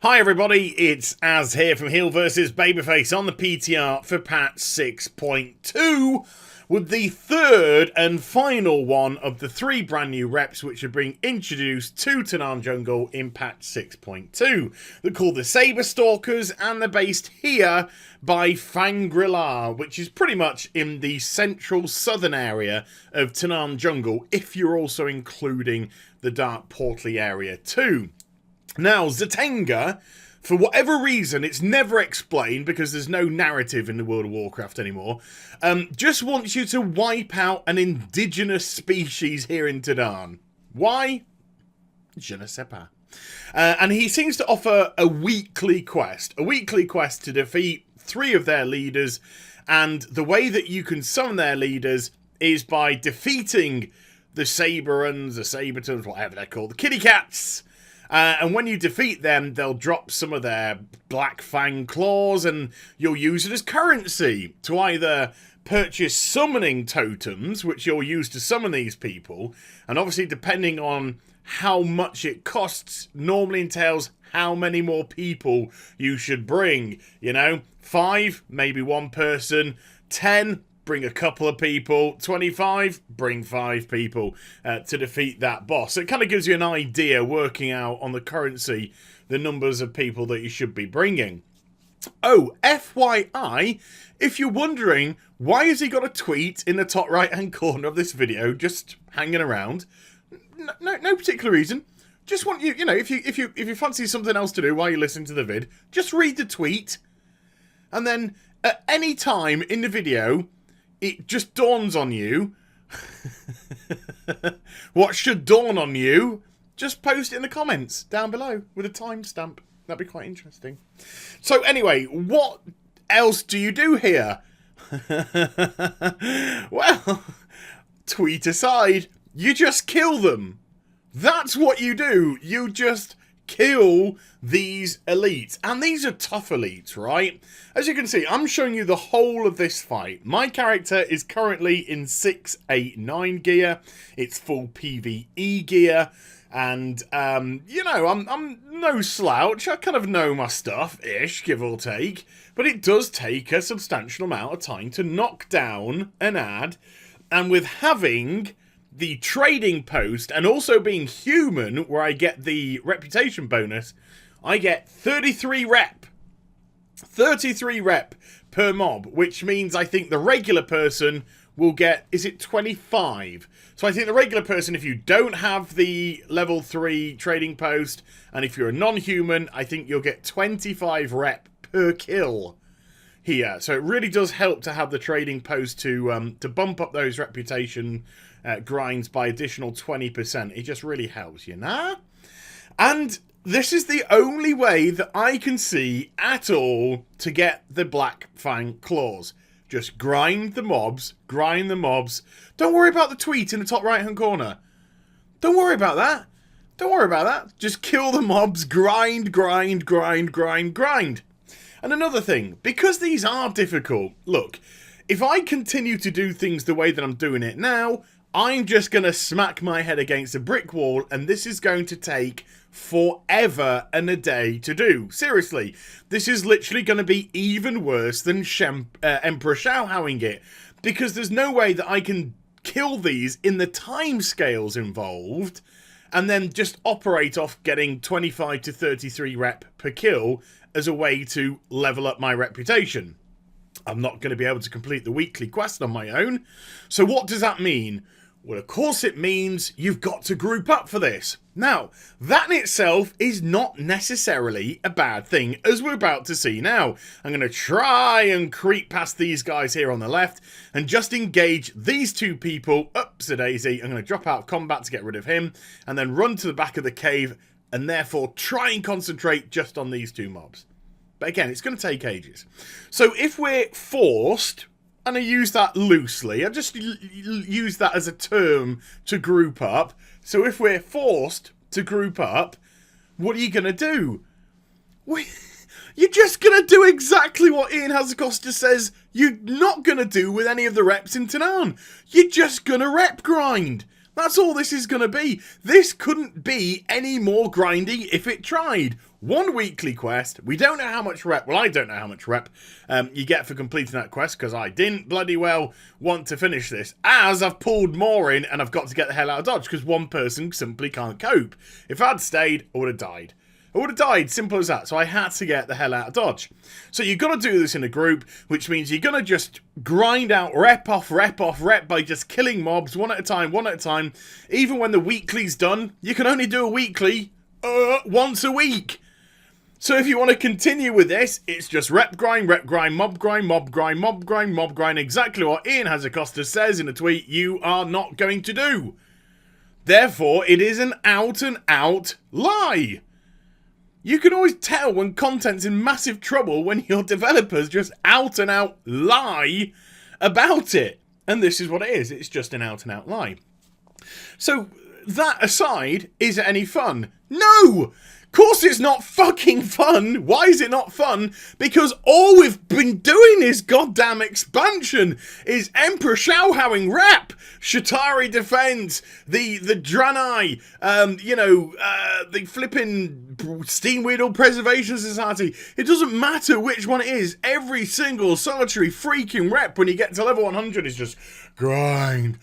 Hi everybody, it's Az here from HeelvsBabyface on the PTR for patch 6.2 with the third and final one of the three brand new reps which are being introduced to Tanaan Jungle in patch 6.2. They're called the Saberstalkers and they're based here by Fangrillar, which is pretty much in the central southern area of Tanaan Jungle if you're also including the Dark Portally area too. Now, Zatenga, for whatever reason, it's never explained because there's no narrative in the World of Warcraft anymore, just wants you to wipe out an indigenous species here in Tanaan. Why? Je ne sais pas. And he seems to offer a weekly quest to defeat 3 of their leaders, and the way that you can summon their leaders is by defeating the Saberans, the Sabertons, whatever they're called, the kitty cats. And when you defeat them, they'll drop some of their black fang claws and you'll use it as currency to either purchase summoning totems, which you'll use to summon these people. And obviously, depending on how much it costs, normally entails how many more people you should bring. You know, 5, maybe 1 person, 10, bring a couple of people, 25, bring 5 people to defeat that boss. So it kind of gives you an idea, working out on the currency, the numbers of people that you should be bringing. Oh, FYI, if you're wondering, why has he got a tweet in the top right-hand corner of this video, just hanging around? No particular reason. Just want you, if you fancy something else to do while you're listening to the vid, just read the tweet, and then at any time in the video, it just dawns on you what should dawn on you. Just post it in the comments down below with a timestamp. That'd be quite interesting. So anyway, what else do you do here? Well, tweet aside, you just kill them. That's what you do. You just kill these elites. And these are tough elites, right? As you can see, I'm showing you the whole of this fight. My character is currently in 689 gear. It's full PvE gear. And, I'm no slouch. I kind of know my stuff-ish, give or take. But it does take a substantial amount of time to knock down an ad. And with having the trading post and also being human, where I get the reputation bonus, I get 33 rep. 33 rep per mob, which means I think the regular person will get, is it 25? So I think the regular person, if you don't have the level 3 trading post, and if you're a non-human, I think you'll get 25 rep per kill here. So it really does help to have the trading post to bump up those reputation grinds by additional 20%. It just really helps, you know? And this is the only way that I can see at all to get the Black Fang claws. Just grind the mobs, grind the mobs. Don't worry about the tweet in the top right hand corner. Don't worry about that. Don't worry about that. Just kill the mobs, grind, grind, grind, grind, grind. And another thing, because these are difficult, look, if I continue to do things the way that I'm doing it now, I'm just going to smack my head against a brick wall, and this is going to take forever and a day to do. Seriously, this is literally going to be even worse than Emperor Shaohowing it, because there's no way that I can kill these in the time scales involved and then just operate off getting 25 to 33 rep per kill as a way to level up my reputation. I'm not going to be able to complete the weekly quest on my own. So what does that mean? Well, of course it means you've got to group up for this. Now, that in itself is not necessarily a bad thing, as we're about to see now. I'm going to try and creep past these guys here on the left and just engage these 2 people. Oops-a-daisy. I'm going to drop out of combat to get rid of him and then run to the back of the cave and therefore try and concentrate just on these 2 mobs. But again, it's going to take ages. So if we're forced, and I use that loosely, I just use that as a term to group up. So if we're forced to group up, what are you going to do? You're just going to do exactly what Ian Hazacosta says you're not going to do with any of the reps in Tanaan. You're just going to rep grind. That's all this is going to be. This couldn't be any more grinding if it tried. one weekly quest. We don't know how much rep, well, I don't know how much rep you get for completing that quest, because I didn't bloody well want to finish this, as I've pulled more in and I've got to get the hell out of Dodge, because one person simply can't cope. If I'd stayed, I would have died. I would have died, simple as that. So I had to get the hell out of Dodge. So you've got to do this in a group, which means you're going to just grind out rep off rep by just killing mobs one at a time. Even when the weekly's done, you can only do a weekly once a week. So if you want to continue with this, it's just rep grind, mob grind, exactly what Ian Hazacosta says in a tweet you are not going to do. Therefore, it is an out and out lie. You can always tell when content's in massive trouble when your developers just out and out lie about it. And this is what it is. It's just an out and out lie. So that aside, is it any fun? No! Of course it's not fucking fun. Why is it not fun? Because all we've been doing is goddamn expansion. Is Emperor Shaohowing rep, Shatari defense, the Draenei, the flipping Steamweedle Preservation Society. It doesn't matter which one it is. Every single solitary freaking rep when you get to level 100 is just grind.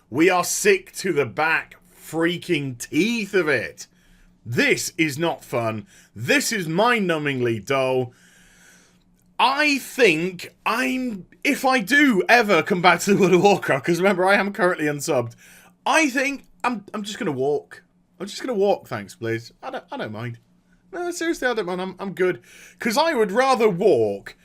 We are sick to the back freaking teeth of it. This is not fun. This is mind-numbingly dull. I think if I do ever come back to the World of Warcraft, because remember I am currently unsubbed, I think I'm just gonna walk. I'm just gonna walk, thanks please. I don't mind. No, seriously, I don't mind. I'm good. Because I would rather walk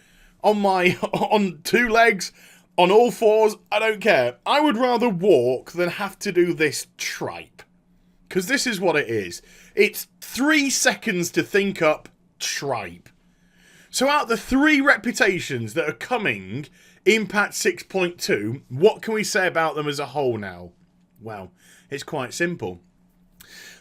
on two legs, on all fours, I don't care. I would rather walk than have to do this tripe. Because this is what it is. It's 3 seconds to think up tripe. So out of the 3 reputations that are coming in patch 6.2, what can we say about them as a whole now? Well, it's quite simple.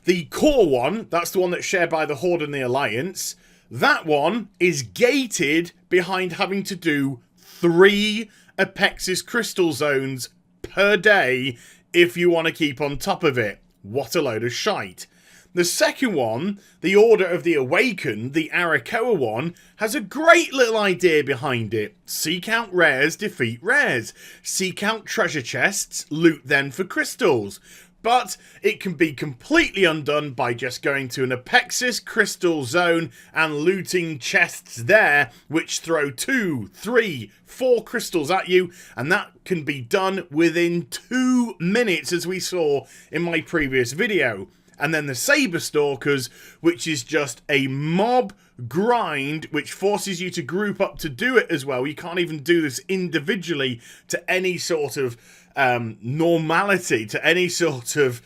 The core one, that's the one that's shared by the Horde and the Alliance, that one is gated behind having to do 3 Apexis crystal zones per day if you want to keep on top of it. What a load of shite. The second one, the Order of the Awakened, the Arakoa one, has a great little idea behind it. Seek out rares, defeat rares. Seek out treasure chests, loot them for crystals. But it can be completely undone by just going to an Apexis crystal zone and looting chests there, which throw 2, 3, 4 crystals at you, and that can be done within 2 minutes, as we saw in my previous video. And then the SABERSTALKERS, which is just a mob grind, which forces you to group up to do it as well. You can't even do this individually to any sort of normality, to any sort of,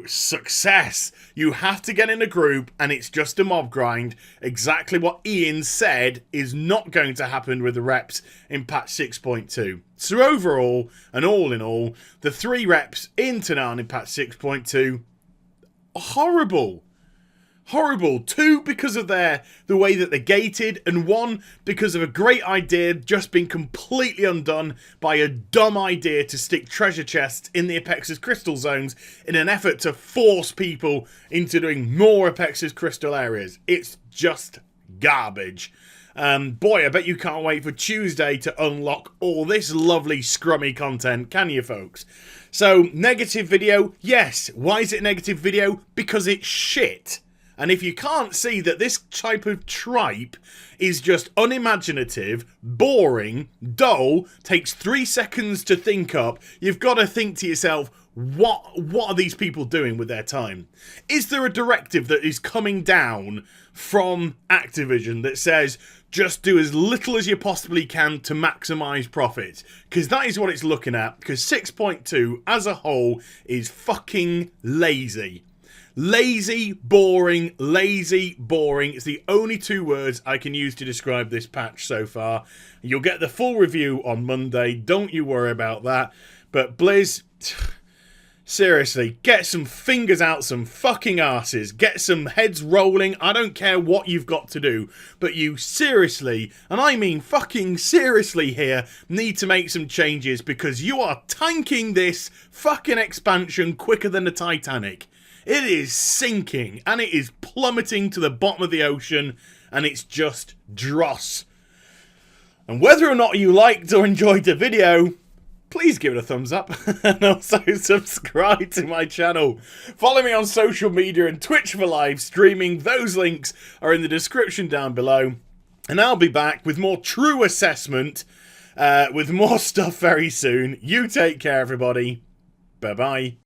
success. You have to get in a group, and it's just a mob grind. Exactly what Ian said is not going to happen with the reps in patch 6.2. So overall, and all in all, the 3 reps in Tanaan in patch 6.2, horrible. 2 because of the way that they're gated, and 1 because of a great idea just being completely undone by a dumb idea to stick treasure chests in the Apexis crystal zones in an effort to force people into doing more Apexis crystal areas. It's just garbage. Boy, I bet you can't wait for Tuesday to unlock all this lovely scrummy content, can you folks? So, negative video, yes. Why is it negative video? Because it's shit. And if you can't see that this type of tripe is just unimaginative, boring, dull, takes 3 seconds to think up, you've got to think to yourself, what are these people doing with their time? Is there a directive that is coming down from Activision that says, just do as little as you possibly can to maximise profits? Because that is what it's looking at, because 6.2 as a whole is fucking lazy. Lazy, boring. It's the only 2 words I can use to describe this patch so far. You'll get the full review on Monday. Don't you worry about that. But Blizz, seriously, get some fingers out some fucking asses. Get some heads rolling. I don't care what you've got to do. But you seriously, and I mean fucking seriously here, need to make some changes, because you are tanking this fucking expansion quicker than the Titanic. It is sinking, and it is plummeting to the bottom of the ocean, and it's just dross. And whether or not you liked or enjoyed the video, please give it a thumbs up, and also subscribe to my channel. Follow me on social media and Twitch for live streaming. Those links are in the description down below. And I'll be back with more true assessment, with more stuff very soon. You take care, everybody. Bye-bye.